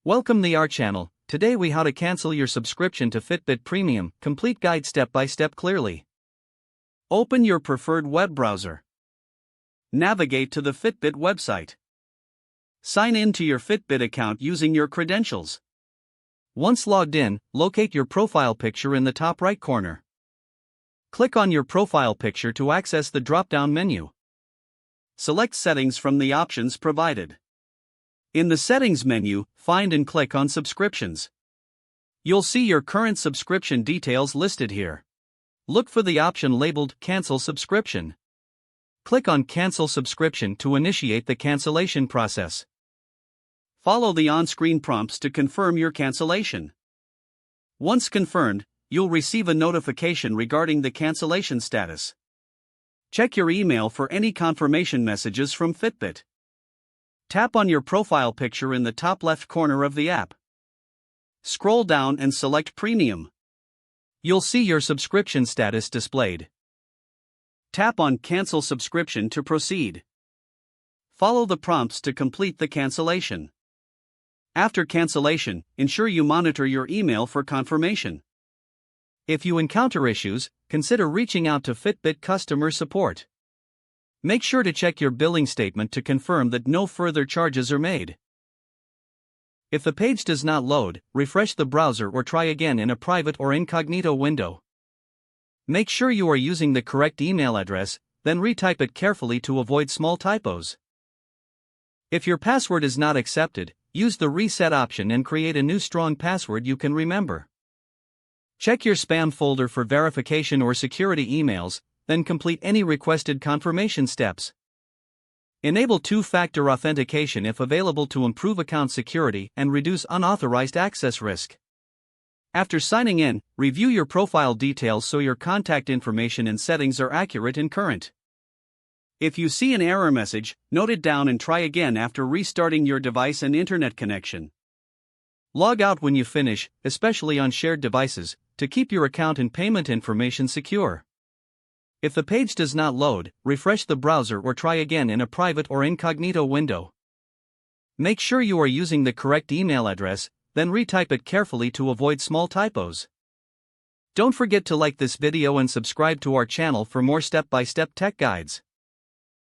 Welcome to our channel. Today we how to cancel your subscription to Fitbit Premium, complete guide step by step clearly. Open your preferred web browser. Navigate to the Fitbit website. Sign in to your Fitbit account using your credentials. Once logged in, locate your profile picture in the top right corner. Click on your profile picture to access the drop-down menu. Select Settings from the options provided. In the Settings menu, find and click on Subscriptions. You'll see your current subscription details listed here. Look for the option labeled Cancel Subscription. Click on Cancel Subscription to initiate the cancellation process. Follow the on-screen prompts to confirm your cancellation. Once confirmed, you'll receive a notification regarding the cancellation status. Check your email for any confirmation messages from Fitbit. Tap on your profile picture in the top left corner of the app. Scroll down and select Premium. You'll see your subscription status displayed. Tap on Cancel Subscription to proceed. Follow the prompts to complete the cancellation. After cancellation, ensure you monitor your email for confirmation. If you encounter issues, consider reaching out to Fitbit customer support. Make sure to check your billing statement to confirm that no further charges are made. If the page does not load, refresh the browser or try again in a private or incognito window. Make sure you are using the correct email address, then retype it carefully to avoid small typos. If your password is not accepted, use the reset option and create a new strong password you can remember. Check your spam folder for verification or security emails, then complete any requested confirmation steps. Enable two-factor authentication if available to improve account security and reduce unauthorized access risk. After signing in, review your profile details so your contact information and settings are accurate and current. If you see an error message, note it down and try again after restarting your device and internet connection. Log out when you finish, especially on shared devices, to keep your account and payment information secure. If the page does not load, refresh the browser or try again in a private or incognito window. Make sure you are using the correct email address, then retype it carefully to avoid small typos. Don't forget to like this video and subscribe to our channel for more step-by-step tech guides.